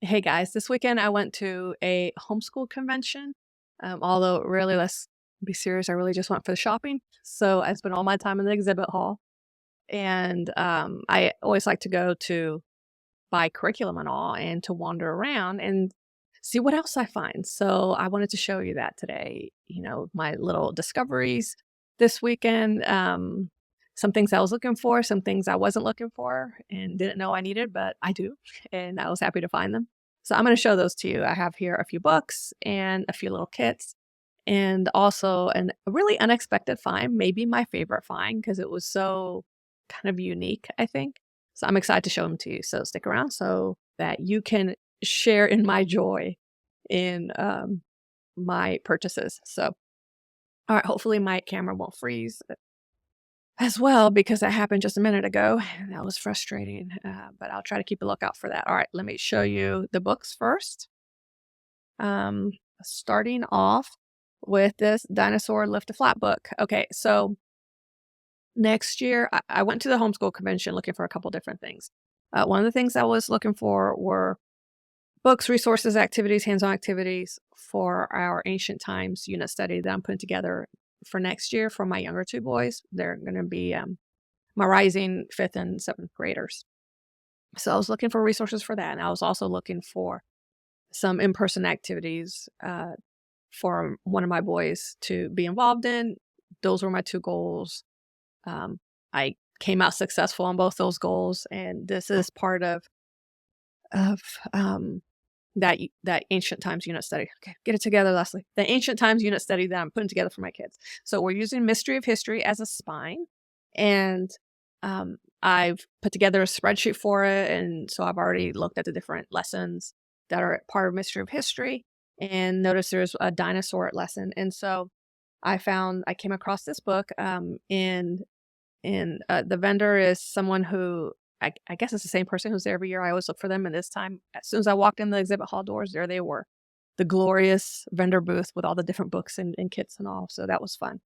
Hey guys, this weekend I went to a homeschool convention. Although really, let's be serious, I really just went for the shopping. So I spent all my time in the exhibit hall, and I always like to go to buy curriculum and all, and to wander around and see what else I find. So I wanted to show you that today. My little discoveries this weekend. Some things I was looking for, some things I wasn't looking for, and didn't know I needed, but I do, and I was happy to find them. So I'm going to show those to you. I have here a few books and a few little kits, and also a really unexpected find, maybe my favorite find because it was so kind of unique, I think. So I'm excited to show them to you. So stick around so that you can share in my joy in my purchases. So, all right, hopefully my camera won't freeze as well because that happened just a minute ago. And that was frustrating, but I'll try to keep a lookout for that. All right, let me show you the books first. Um, Starting off with this Dinosaur Lift a Flap book. Okay, so next year I went to the homeschool convention looking for a couple different things. One of the things I was looking for were books, resources, activities, hands-on activities for our ancient times unit study that I'm putting together for next year for my younger two boys. They're going to be my rising fifth and seventh graders. So I was looking for resources for that, and I was also looking for some in-person activities for one of my boys to be involved in. Those were my two goals. I came out successful on both those goals, and this is part of that ancient times unit study. Okay, get it together, Leslie. The ancient times unit study that I'm putting together for my kids. So we're using Mystery of History as a spine, and I've put together a spreadsheet for it, and so I've already looked at the different lessons that are part of Mystery of History, and notice there's a dinosaur lesson, and so I came across this book, and the vendor is someone who I guess it's the same person who's there every year. I always look for them, and this time, as soon as I walked in the exhibit hall doors, there they were, the glorious vendor booth with all the different books and kits and all. So that was fun.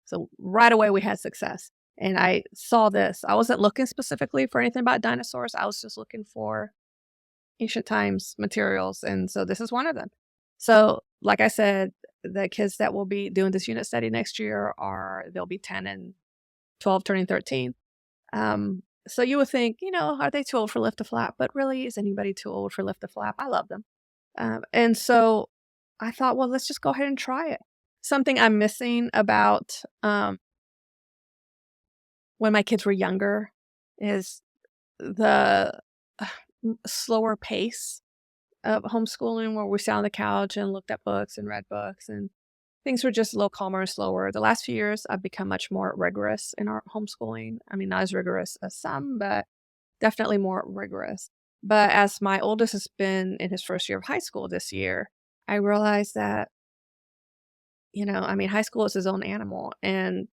So right away we had success, and I saw this. I wasn't looking specifically for anything about dinosaurs. I was just looking for ancient times materials, and so this is one of them. So, like I said, the kids that will be doing this unit study next year they'll be 10 and 12 turning 13. So you would think, are they too old for Lift a Flap? But really, is anybody too old for Lift a Flap? I love them. And so I thought, well, let's just go ahead and try it. Something I'm missing about when my kids were younger is the uh, slower pace of homeschooling where we sat on the couch and looked at books and read books, and things were just a little calmer and slower. The last few years, I've become much more rigorous in our homeschooling. I mean, not as rigorous as some, but definitely more rigorous. But as my oldest has been in his first year of high school this year, I realized that, I mean, high school is his own animal. And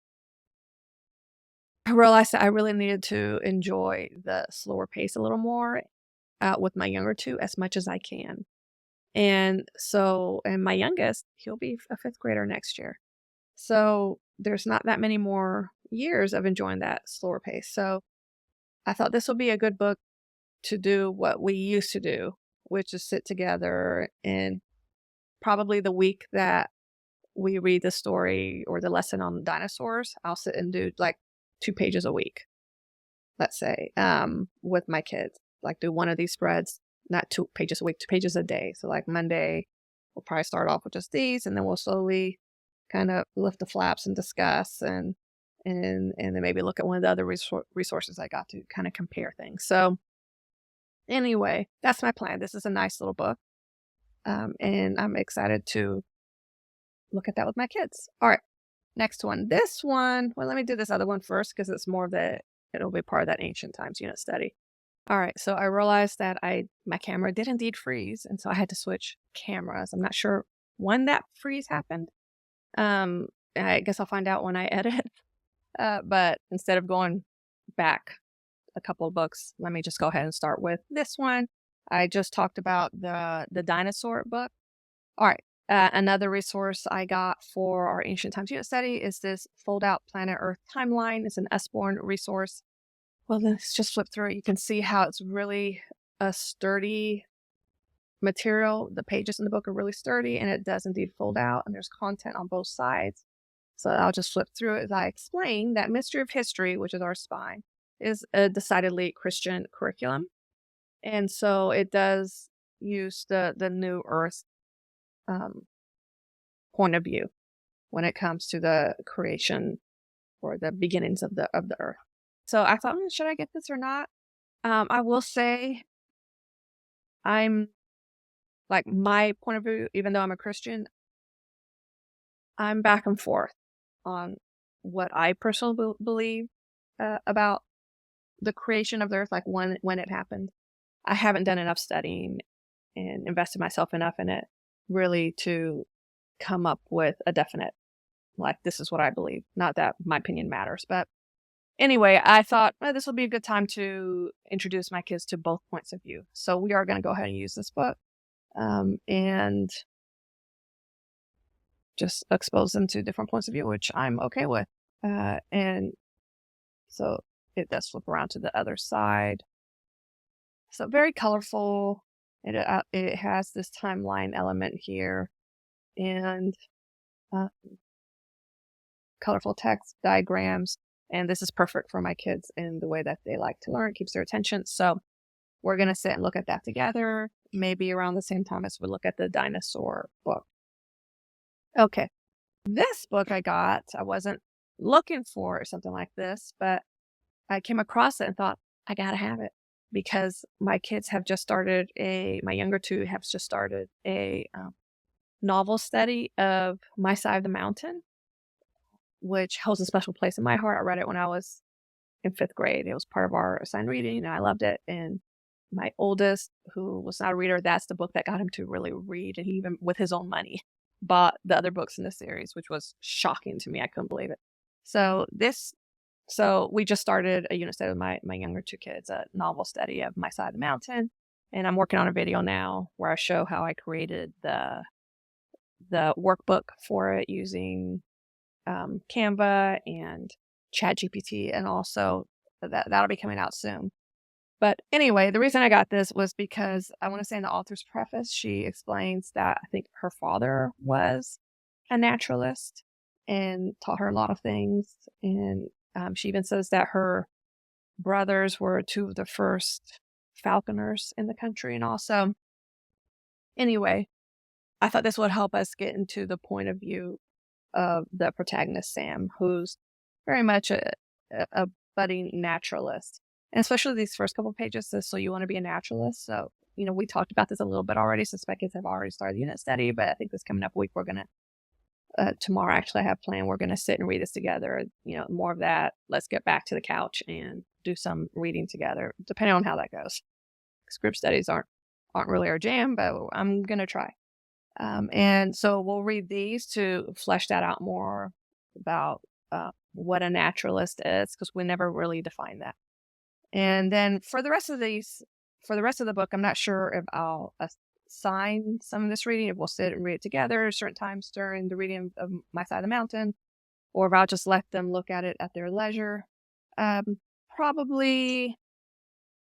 I realized that I really needed to enjoy the slower pace a little more with my younger two as much as I can. And my youngest, he'll be a fifth grader next year. So there's not that many more years of enjoying that slower pace. So I thought this would be a good book to do what we used to do, which is sit together, and probably the week that we read the story or the lesson on dinosaurs, I'll sit and do like 2 pages a week, let's say, with my kids. Like do one of these spreads, not 2 pages a week, 2 pages a day. So like Monday, we'll probably start off with just these, and then we'll slowly kind of lift the flaps and discuss and then maybe look at one of the other resources I got to kind of compare things. So anyway, that's my plan. This is a nice little book. And I'm excited to look at that with my kids. All right, next one. This one, well, let me do this other one first because it's more of it'll be part of that ancient times unit study. All right, so I realized that my camera did indeed freeze, and so I had to switch cameras. I'm not sure when that freeze happened. I guess I'll find out when I edit. But instead of going back a couple of books, let me just go ahead and start with this one. I just talked about the dinosaur book. All right. Another resource I got for our ancient times unit study is this fold out planet Earth timeline. It's an S-born resource. Well, let's just flip through it. You can see how it's really a sturdy material. The pages in the book are really sturdy, and it does indeed fold out, and there's content on both sides. So I'll just flip through it as I explain that Mystery of History, which is our spine, is a decidedly Christian curriculum. And so it does use the New Earth um, point of view when it comes to the creation or the beginnings of the earth. So I thought, should I get this or not? I will say I'm like my point of view, even though I'm a Christian, I'm back and forth on what I personally believe about the creation of the earth, like when it happened. I haven't done enough studying and invested myself enough in it really to come up with a definite, like, this is what I believe. Not that my opinion matters, but anyway, I thought this will be a good time to introduce my kids to both points of view. So we are going to go ahead and use this book and just expose them to different points of view, which I'm okay with. And so it does flip around to the other side. So very colorful. It has this timeline element here, and colorful text, diagrams, and this is perfect for my kids in the way that they like to learn, keeps their attention. So we're going to sit and look at that together, maybe around the same time as we look at the dinosaur book. Okay, this book I wasn't looking for something like this, but I came across it and thought, I gotta have it, because my kids have just started my younger two have just started a novel study of My Side of the Mountain, which holds a special place in my heart. I read it when I was in 5th grade. It was part of our assigned reading, and I loved it. And my oldest, who was not a reader, that's the book that got him to really read. And he even, with his own money, bought the other books in the series, which was shocking to me. I couldn't believe it. So we just started a unit study with my younger two kids, a novel study of My Side of the Mountain. And I'm working on a video now where I show how I created the workbook for it using Canva and ChatGPT, and also that'll be coming out soon. But anyway, the reason I got this was because I want to say in the author's preface, she explains that I think her father was a naturalist and taught her a lot of things. And she even says that her brothers were two of the first falconers in the country. And also, anyway, I thought this would help us get into the point of view of the protagonist, Sam, who's very much a budding naturalist. And especially these first couple pages, so you want to be a naturalist. So, we talked about this a little bit already, since my kids have already started the unit study, but I think this coming up week, we're going to, tomorrow actually I have planned, we're going to sit and read this together. More of that. Let's get back to the couch and do some reading together, depending on how that goes. Because group studies aren't really our jam, but I'm going to try. And so we'll read these to flesh that out more about what a naturalist is, because we never really define that. And then for the rest of the book, I'm not sure if I'll assign some of this reading, if we'll sit and read it together certain times during the reading of My Side of the Mountain, or if I'll just let them look at it at their leisure. Probably,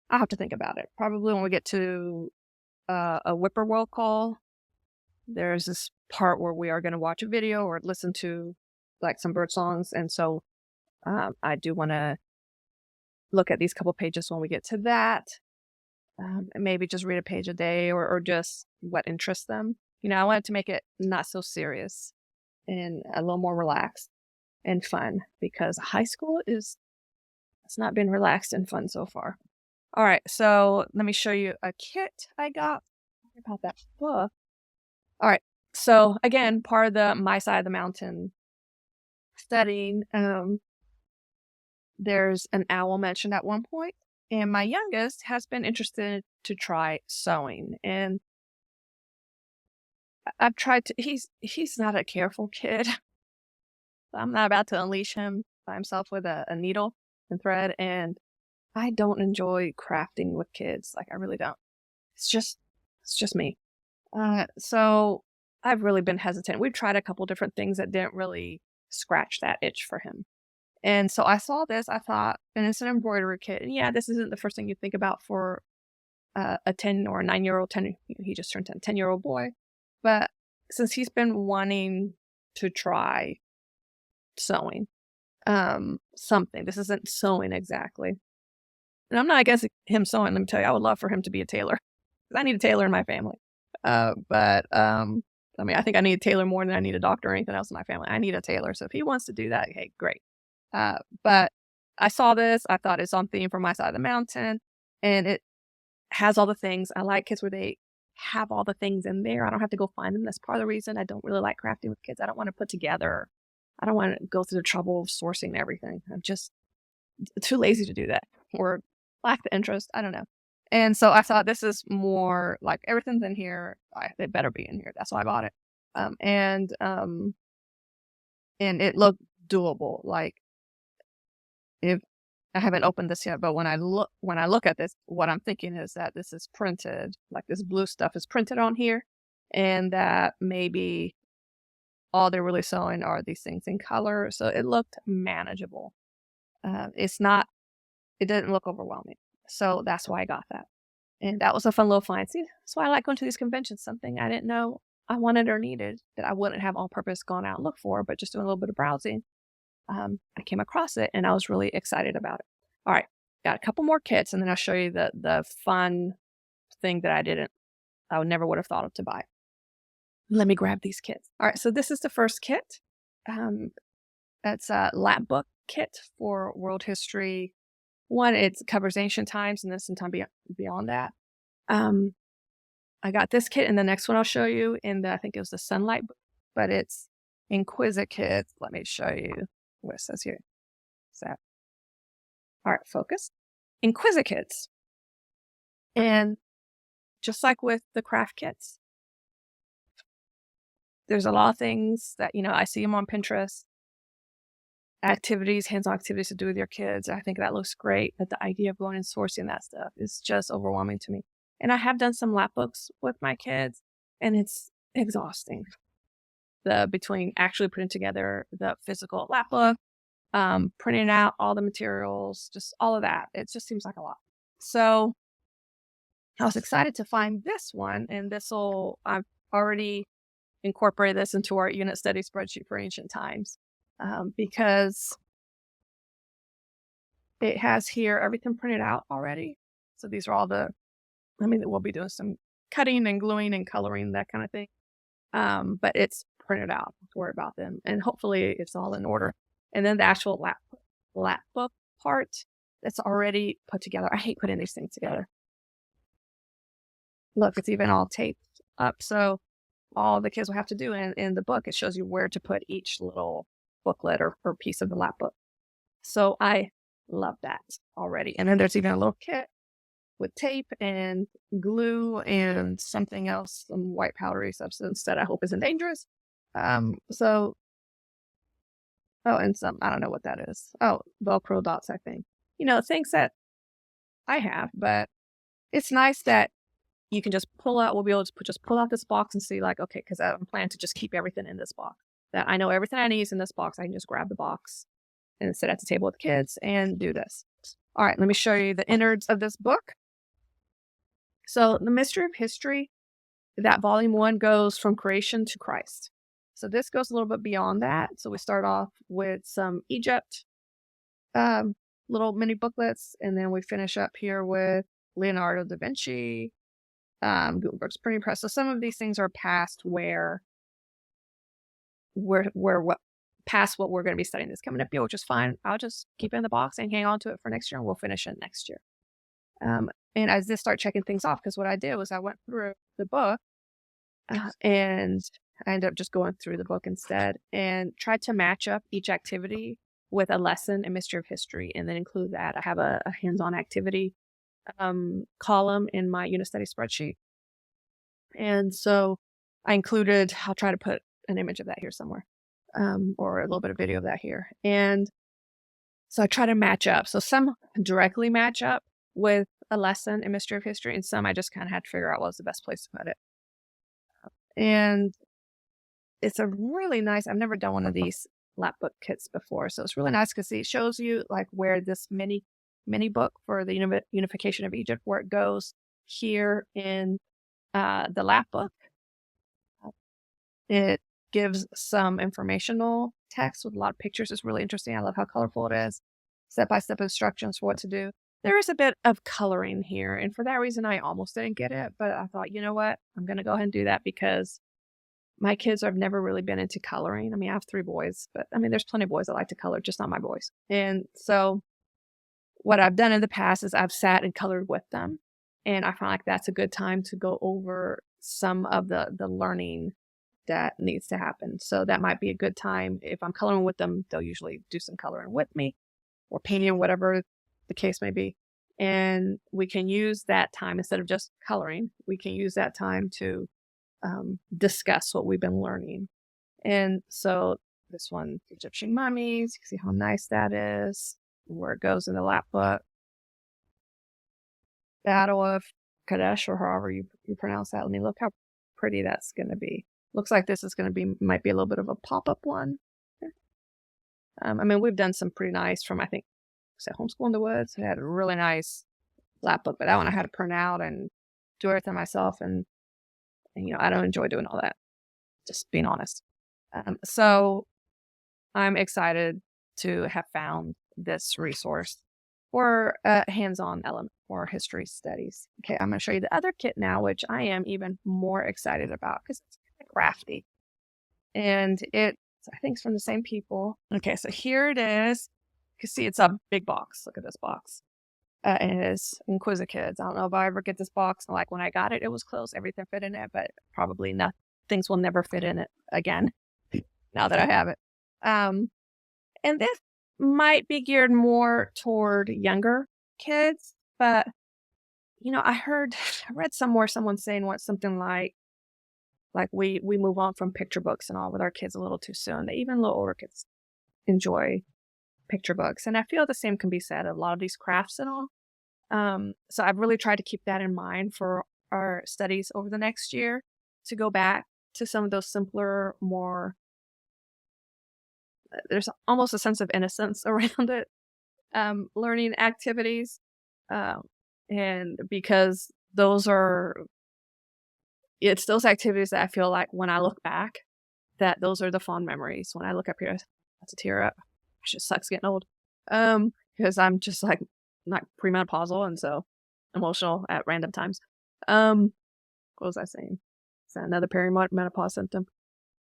I'll have to think about it. Probably when we get to a whippoorwill call, there's this part where we are going to watch a video or listen to like some bird songs. And so I do want to look at these couple pages when we get to that. And maybe just read a page a day or just what interests them. I wanted to make it not so serious and a little more relaxed and fun, because high school it's not been relaxed and fun so far. All right, so let me show you a kit I got about that book. All right, so again, part of the My Side of the Mountain studying, there's an owl mentioned at one point, and my youngest has been interested to try sewing, and I've tried to. He's not a careful kid. I'm not about to unleash him by himself with a needle and thread, and I don't enjoy crafting with kids. Like, I really don't. It's just me. So I've really been hesitant. We've tried a couple different things that didn't really scratch that itch for him. And so I saw this, I thought, and it's an embroidery kit. And yeah, this isn't the first thing you think about for a 10 or a 9-year-old, 10, he just turned 10-year-old boy. But since he's been wanting to try sewing, something, this isn't sewing exactly. And I'm not against him sewing, let me tell you, I would love for him to be a tailor. 'Cause I need a tailor in my family. I mean, I think I need a tailor more than I need a doctor or anything else in my family. I need a tailor. So if he wants to do that, hey, great. But I saw this, I thought it's on theme for my side of the mountain, and it has all the things. I like kids where they have all the things in there. I don't have to go find them. That's part of the reason I don't really like crafting with kids. I don't want to put together. I don't want to go through the trouble of sourcing everything. I'm just too lazy to do that, or lack the interest. I don't know. And so I thought this is more like everything's in here. It better be in here. That's why I bought it. And it looked doable. Like, if I haven't opened this yet, but when I look at this, what I'm thinking is that this is printed, like this blue stuff is printed on here, and that maybe all they're really sewing are these things in color. So it looked manageable. It didn't look overwhelming. So that's why I got that. And that was a fun little find. See, that's why I like going to these conventions, something I didn't know I wanted or needed that I wouldn't have on purpose gone out and look for, but just doing a little bit of browsing. I came across it and I was really excited about it. All right, got a couple more kits, and then I'll show you the fun thing that I never would have thought of to buy. Let me grab these kits. All right, so this is the first kit. That's a lap book kit for world history. One, it covers ancient times and then some time beyond that. I got this kit, and the next one I'll show you I think it was the Sunlight book, but it's Inquisikids. Let me show you what it says here. All right, focus. Inquisikids. And just like with the craft kits, there's a lot of things that, I see them on Pinterest. Activities, hands-on activities to do with your kids. I think that looks great, but the idea of going and sourcing that stuff is just overwhelming to me. And I have done some lap books with my kids, and it's exhausting. Between actually putting together the physical lap book, printing out all the materials, just all of that. It just seems like a lot. So I was excited to find this one, and I've already incorporated this into our unit study spreadsheet for ancient times. Because it has here everything printed out already. So these are all we'll be doing some cutting and gluing and coloring, that kind of thing. But it's printed out. Don't worry about them. And hopefully it's all in order. And then the actual lap book part that's already put together. I hate putting these things together. Look, it's even all taped up. So all the kids will have to do in the book, it shows you where to put each little booklet or piece of the lap book. So I love that already. And then there's even a little kit with tape and glue and something else, some white powdery substance that I hope isn't dangerous. And some, I don't know what that is. Oh, Velcro dots, I think. Things that I have, but it's nice that you can just we'll be able to just pull out this box and see, like, okay, because I'm planning to just keep everything in this box. That I know everything I need is in this box. I can just grab the box and sit at the table with the kids and do this. All right, let me show you the innards of this book. So the Mystery of History, that volume 1 goes from creation to Christ. So this goes a little bit beyond that. So we start off with some Egypt, little mini booklets, and then we finish up here with Leonardo da Vinci, Gutenberg's printing press. So some of these things are past past what we're going to be studying this coming up year, which is fine. I'll just keep it in the box and hang on to it for next year, and we'll finish it next year. And I just start checking things off, because what I did was I went through the book and I ended up just going through the book instead and tried to match up each activity with a lesson in Mystery of History, and then include that. I have a hands-on activity column in my unit study spreadsheet. And so I'll try to put an image of that here somewhere, or a little bit of video of that here. And so I try to match up. So some directly match up with a lesson in Mystery of History, and some I just kind of had to figure out what was the best place to put it. And it's a really nice, I've never done one of these lap book kits before, so it's really nice because it shows you like where this mini book for the unification of Egypt, where it goes, here in the lap book. It gives some informational text with a lot of pictures. It's really interesting. I love how colorful it is. Step-by-step instructions for what to do. There is a bit of coloring here, and for that reason, I almost didn't get it, but I thought, you know what? I'm going to go ahead and do that because my kids have never really been into coloring. I mean, I have 3 boys, but I mean, there's plenty of boys that like to color, just not my boys. And so what I've done in the past is I've sat and colored with them, and I find like that's a good time to go over some of the learning that needs to happen. So that might be a good time. If I'm coloring with them, they'll usually do some coloring with me or painting, whatever the case may be. And we can use that time instead of just coloring. We can use that time to discuss what we've been learning. And so this one, Egyptian mummies, you can see how nice that is, where it goes in the lap book. Battle of Kadesh, or however you pronounce that. Let me look how pretty that's going to be. Looks like this is going to be, might be a little bit of a pop-up one. I mean, we've done some pretty nice from, I think, Homeschool in the Woods. I had a really nice lap book, but that one I had to print out and do everything myself. And I don't enjoy doing all that, just being honest. So I'm excited to have found this resource for a hands-on element for history studies. Okay, I'm going to show you the other kit now, which I am even more excited about because it's kind of crafty. And I think it's from the same people. Okay, so here it is. You can see it's a big box. Look at this box. And it is Inquisitive Kids. I don't know if I ever get this box. Like when I got it, it was closed. Everything fit in it, but probably not. Things will never fit in it again now that I have it. And this might be geared more toward younger kids, but I read somewhere someone saying something like we move on from picture books and all with our kids a little too soon. That even little older kids enjoy picture books. And I feel the same can be said of a lot of these crafts and all. So I've really tried to keep that in mind for our studies over the next year, to go back to some of those simpler, more, there's almost a sense of innocence around it, learning activities. And because it's those activities that I feel like when I look back, that those are the fond memories. When I look up here, I have to tear up. It just sucks getting old. Because I'm just like not premenopausal and so emotional at random times. What was I saying? Is that another perimenopause symptom?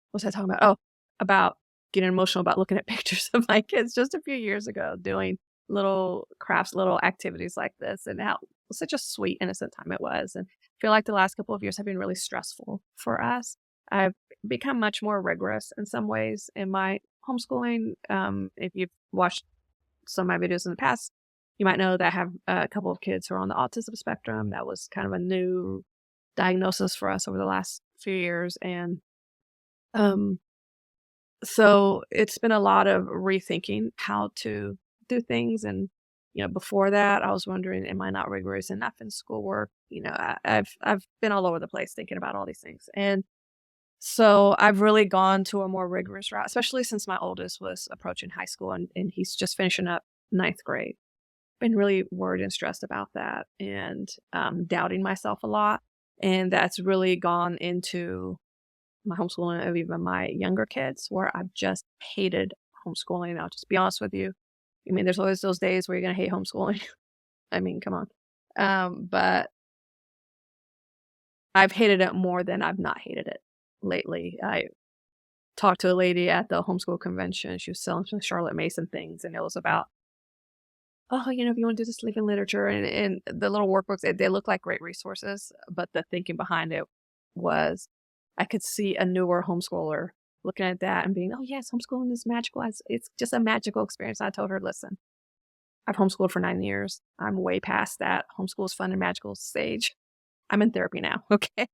What was I talking about? Oh, about getting emotional about looking at pictures of my kids just a few years ago, doing little crafts, little activities like this, and how such a sweet, innocent time it was. And I feel like the last couple of years have been really stressful for us. I've become much more rigorous in some ways in my homeschooling. If you've watched some of my videos in the past, you might know that I have a couple of kids who are on the autism spectrum. That was kind of a new diagnosis for us over the last few years. And so it's been a lot of rethinking how to do things. And before that, I was wondering, am I not rigorous enough in schoolwork? I've been all over the place thinking about all these things. And so I've really gone to a more rigorous route, especially since my oldest was approaching high school and he's just finishing up 9th grade. Been really worried and stressed about that, and doubting myself a lot. And that's really gone into my homeschooling of even my younger kids, where I've just hated homeschooling. I'll just be honest with you. I mean, there's always those days where you're going to hate homeschooling. I mean, come on. But I've hated it more than I've not hated it lately. I talked to a lady at the homeschool convention. She was selling some Charlotte Mason things, and it was about, if you want to do this, living literature, and the little workbooks, they look like great resources, but the thinking behind it was, I could see a newer homeschooler looking at that and being, oh yes, homeschooling is magical. It's just a magical experience. I told her, listen, I've homeschooled for 9 years. I'm way past that homeschool is fun and magical stage. I'm in therapy now. Okay.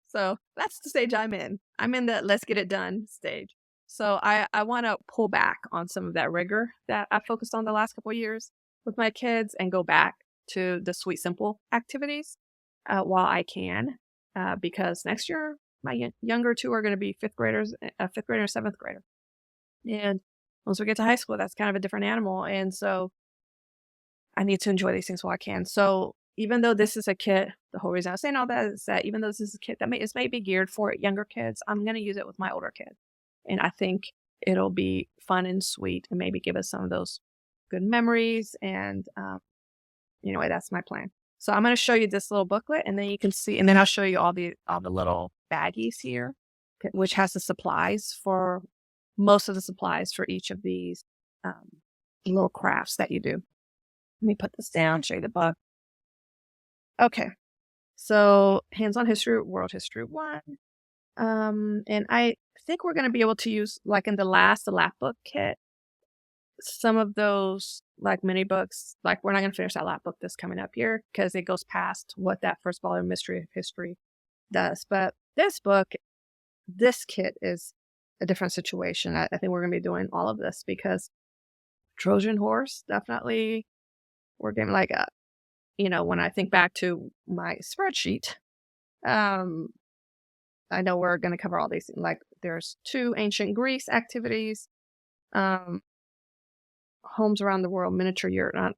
So that's the stage I'm in. I'm in the let's get it done stage. So I want to pull back on some of that rigor that I focused on the last couple of years with my kids and go back to the sweet, simple activities while I can, because next year my younger 2 are going to be 5th graders, a 5th grader, 7th grader. And once we get to high school, that's kind of a different animal. And so I need to enjoy these things while I can. So even though this is a kit the whole reason I was saying all that is that even though this is a kit that may be geared for younger kids, I'm going to use it with my older kids. And I think it'll be fun and sweet and maybe give us some of those good memories. And anyway, that's my plan. So I'm going to show you this little booklet, and then you can see, and then I'll show you all the little baggies here, which has the supplies for most of the supplies for each of these little crafts that you do. Let me put this down, show you the book. Okay. So hands-on history, world history 1. And I think we're going to be able to use, like in the lap book kit, some of those like mini books. Like we're not going to finish that lap book that's coming up here because it goes past what that first volume Mystery of History does. But this book, this kit is a different situation. I think we're going to be doing all of this because Trojan horse, definitely. We're getting like a, when I think back to my spreadsheet, I know we're going to cover all these. Like there's 2 ancient Greece activities, homes around the world, miniature yurt. I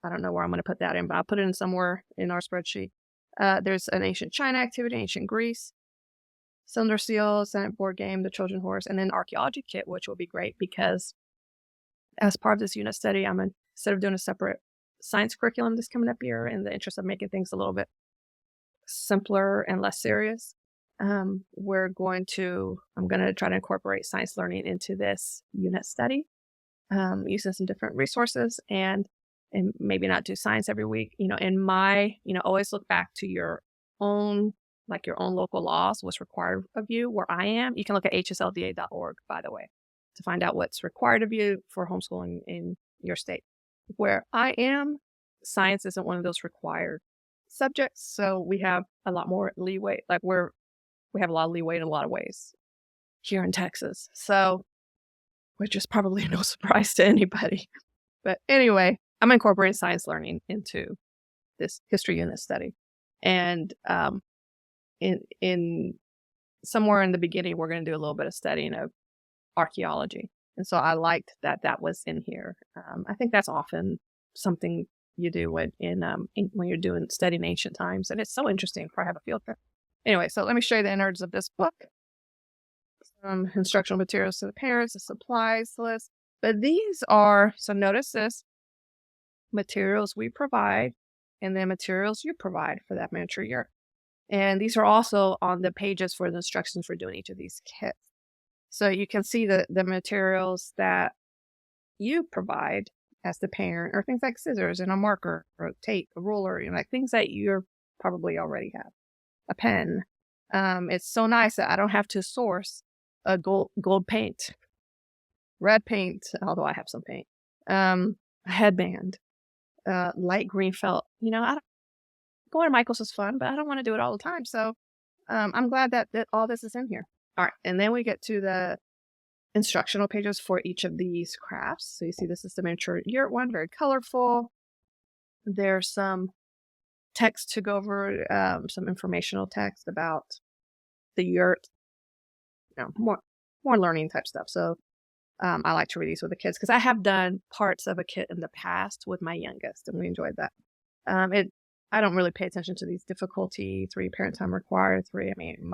don't know where I'm going to put that in, but I'll put it in somewhere in our spreadsheet. There's an ancient China activity, ancient Greece, cylinder seal, Senate board game, the Trojan horse, and then archaeology kit, which will be great because as part of this unit study, instead of doing a separate science curriculum that's coming up here in the interest of making things a little bit simpler and less serious, I'm going to try to incorporate science learning into this unit study, using some different resources and maybe not do science every week. Always look back to your own local laws, what's required of you. Where I am, you can look at hslda.org, by the way, to find out what's required of you for homeschooling in your state. Where I am, science isn't one of those required subjects, so we have a lot more leeway. Like we have a lot of leeway in a lot of ways here in Texas. So, which is probably no surprise to anybody. But anyway, I'm incorporating science learning into this history unit study. And in somewhere in the beginning, we're going to do a little bit of studying of archaeology. And so I liked that was in here. I think that's often something you do when you're studying ancient times. And it's so interesting for I have a field trip. Anyway, so let me show you the innards of this book. Some instructional materials to the parents, the supplies list. But these are, so notice this, materials we provide and then materials you provide for that miniature yurt. And these are also on the pages for the instructions for doing each of these kits. So you can see the materials that you provide as the parent are things like scissors and a marker or a tape, a ruler, like things that you probably already have. A pen. It's so nice that I don't have to source a gold paint, red paint, although I have some paint, a headband, light green felt. Going to Michael's is fun, but I don't want to do it all the time. So I'm glad that all this is in here. All right, and then we get to the instructional pages for each of these crafts. So you see this is the miniature yurt one, very colorful. There's some text to go over, some informational text about the yurt, more learning type stuff. So I like to read these with the kids because I have done parts of a kit in the past with my youngest, and we enjoyed that. I don't really pay attention to these difficulty 3 parent time required 3. I mean, you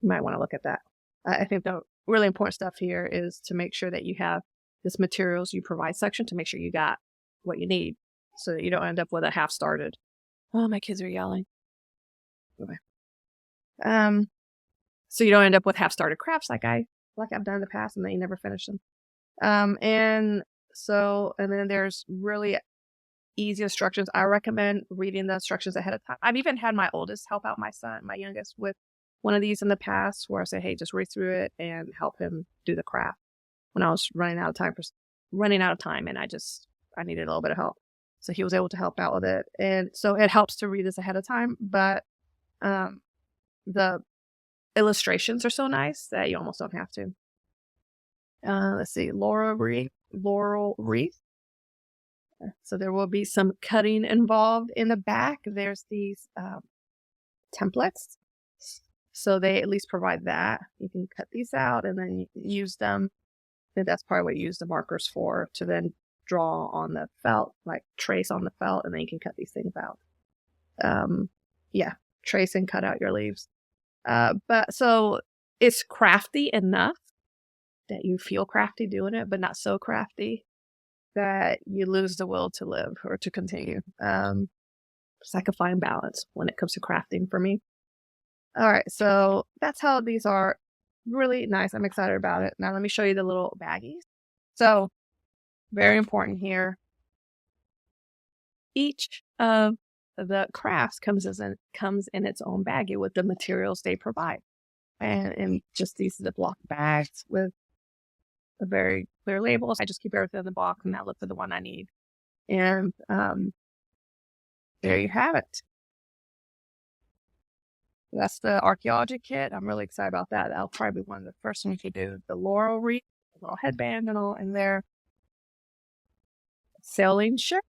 might want to look at that. I think the really important stuff here is to make sure that you have this materials you provide section to make sure you got what you need so that you don't end up with a half started. Oh, my kids are yelling. Okay. So you don't end up with half started crafts like I've done in the past and then you never finish them. And then there's really easy instructions. I recommend reading the instructions ahead of time. I've even had my oldest help out my youngest with one of these in the past where I say, hey, just read through it and help him do the craft when I was running out of time and I needed a little bit of help. So he was able to help out with it. And so it helps to read this ahead of time, but the illustrations are so nice that you almost don't have to. Let's see, laurel wreath. So there will be some cutting involved in the back. There's these templates. So they at least provide that. You can cut these out and then use them. I think that's probably what you use the markers for, to then draw on the felt, like trace on the felt, and then you can cut these things out. yeah, trace and cut out your leaves. But so it's crafty enough that you feel crafty doing it, but not so crafty that you lose the will to live or to continue. It's like a fine balance when it comes to crafting for me. All right, so that's how these are. Really nice. I'm excited about it. Now let me show you the little baggies. So very important here. Each of the crafts comes in its own baggie with the materials they provide, and just these Ziploc bags with a very clear labels. I just keep everything in the box and I look for the one I need. And there you have it. That's the archaeology kit. I'm really excited about that. That'll probably be one of the first things you do. The laurel wreath, the little headband and all in there. Sailing ship.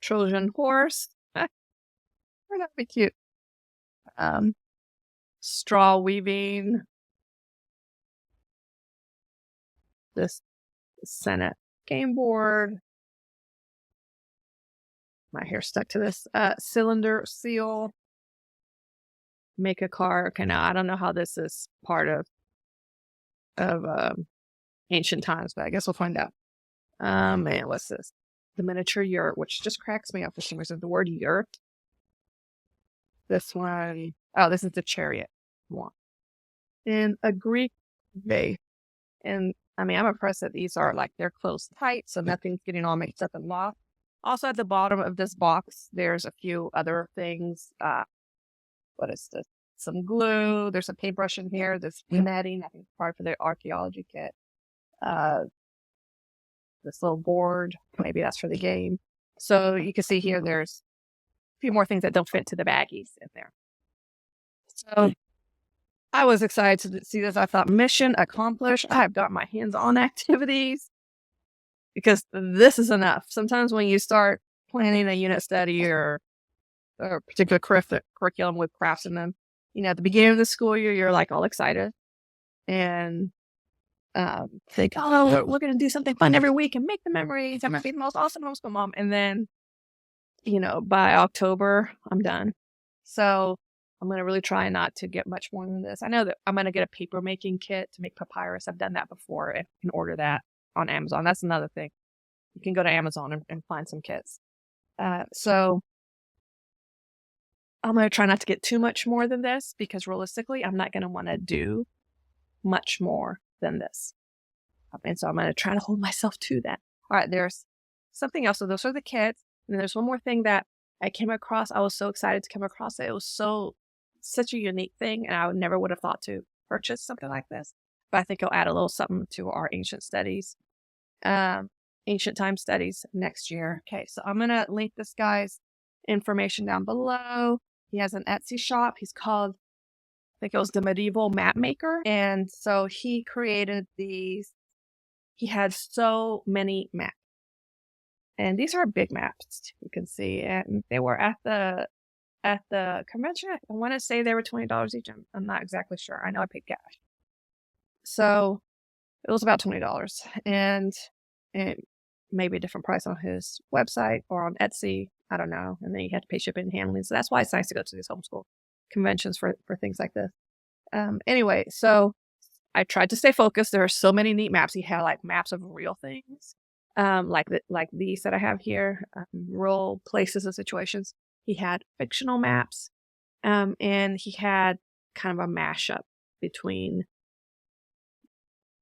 Trojan horse. That'd be cute. Straw weaving. This Senate game board. My hair stuck to this cylinder seal. Make a car. Okay, now I don't know how this is part of ancient times, but I guess we'll find out. Man, what's this? The miniature yurt, which just cracks me up for some reason. The word yurt. This one, oh, this is the chariot one. And a Greek vase. And I mean, I'm impressed that these are like, they're closed tight, so nothing's getting all mixed up and lost. Also, at the bottom of this box, there's a few other things. What is this? Some glue. There's a paintbrush in here. There's netting. I think part for the archaeology kit. This little board. Maybe that's for the game. So you can see here, there's a few more things that don't fit to the baggies in there. So I was excited to see this. I thought, mission accomplished. I've got my hands-on activities. Because this is enough. Sometimes when you start planning a unit study or a particular curriculum with crafts in them, you know, at the beginning of the school year, you're like all excited and think, oh, we're going to do something fun every week and make the memories. I'm going to be the most awesome homeschool mom. And then, you know, by October, I'm done. So I'm going to really try not to get much more than this. I know that I'm going to get a paper making kit to make papyrus. I've done that before and can order that on Amazon. That's another thing. You can go to Amazon and find some kits. So I'm going to try not to get too much more than this because realistically, I'm not going to want to do much more than this. And so I'm going to try to hold myself to that. All right, there's something else. So those are the kits. And then there's one more thing that I came across. I was so excited to come across it. It was such a unique thing. And I never would have thought to purchase something like this. But I think it'll add a little something to our ancient studies. Ancient time studies next year. Okay, so I'm going to link this guy's information down below. He has an Etsy shop. He's called, I think it was the Medieval Map Maker. And so he created these. He had so many maps. And these are big maps, you can see. And they were at the convention. I want to say they were $20 each. I'm not exactly sure. I know I paid cash. So it was about $20. And it maybe a different price on his website or on Etsy. I don't know. And then you had to pay shipping and handling. So that's why it's nice to go to these homeschool conventions for things like this. Anyway, so I tried to stay focused. There are so many neat maps. He had like maps of real things, like these that I have here, real places and situations. He had fictional maps, and he had kind of a mashup between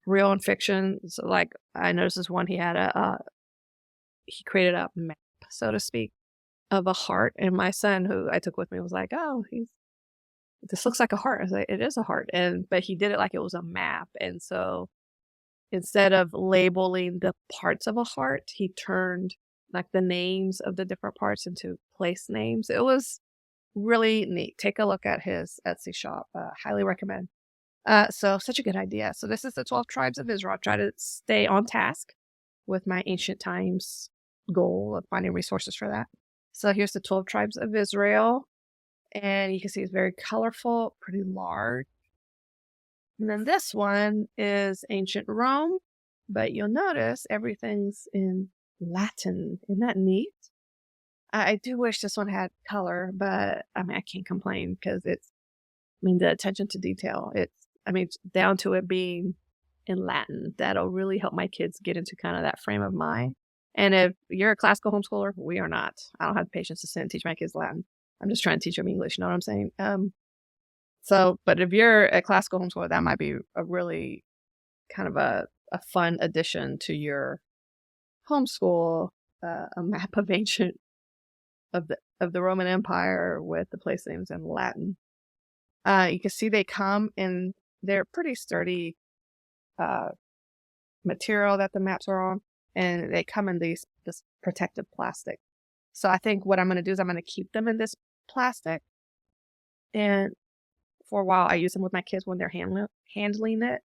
real and fiction. So like I noticed this one, he had he created a map, so to speak, of a heart. And my son, who I took with me, was like, "Oh, this looks like a heart." I was like, "It is a heart," but he did it like it was a map. And so instead of labeling the parts of a heart, he turned like the names of the different parts into place names. It was really neat. Take a look at his Etsy shop. Highly recommend. So such a good idea. So this is the 12 tribes of Israel. I try to stay on task with my ancient times goal of finding resources for that. So here's the 12 tribes of Israel. And you can see it's very colorful, pretty large. And then this one is ancient Rome, but you'll notice everything's in Latin. Isn't that neat? I do wish this one had color, but I mean, I can't complain because the attention to detail, it's down to it being in Latin. That'll really help my kids get into kind of that frame of mind. And if you're a classical homeschooler, we are not. I don't have the patience to sit and teach my kids Latin. I'm just trying to teach them English. You know what I'm saying? But if you're a classical homeschooler, that might be a really kind of a fun addition to your homeschool, a map of ancient of the Roman Empire with the place names in Latin. You can see they come in, they're pretty sturdy uh, material that the maps are on, and they come in this protective plastic. So I think what I'm going to do is I'm going to keep them in this plastic, and for a while I use them with my kids when they're handling it.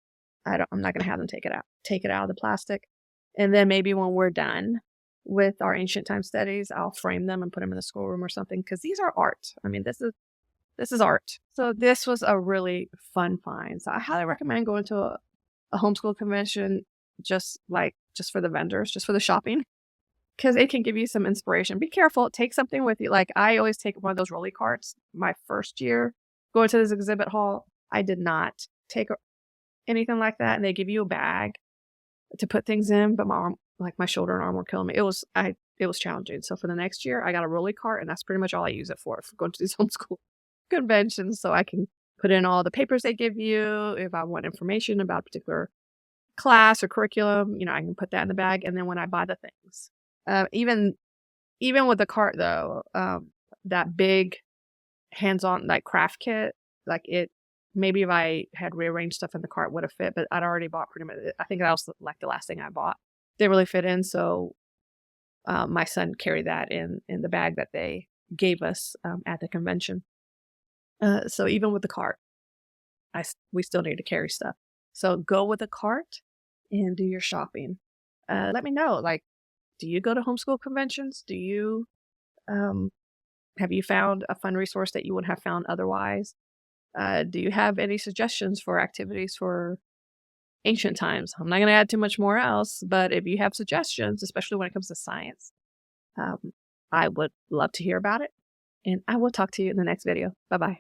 I'm not going to have them take it out of the plastic, and then maybe when we're done with our ancient time studies, I'll frame them and put them in the schoolroom or something, because these are art. I mean, this is art. So this was a really fun find. So I highly recommend going to a homeschool convention, just for the vendors, just for the shopping, because it can give you some inspiration. Be careful. Take something with you. Like, I always take one of those rolly carts. My first year going to this exhibit hall, I did not take anything like that. And they give you a bag to put things in, but my arm, like my shoulder and arm were killing me. It was challenging. So for the next year, I got a rolly cart, and that's pretty much all I use it for going to these homeschool conventions. So I can put in all the papers they give you. If I want information about a particular class or curriculum, I can put that in the bag. And then when I buy the things, even with the cart though, that big hands-on like craft kit, maybe if I had rearranged stuff in the cart would have fit, but I'd already bought pretty much. I think that was like the last thing I bought. Didn't really fit in, so my son carried that in the bag that they gave us at the convention. So even with the cart, we still need to carry stuff. So go with a cart and do your shopping. Let me know, do you go to homeschool conventions? Do you have you found a fun resource that you wouldn't have found otherwise? Do you have any suggestions for activities for ancient times? I'm not going to add too much more else, but if you have suggestions, especially when it comes to science, I would love to hear about it. And I will talk to you in the next video. Bye-bye.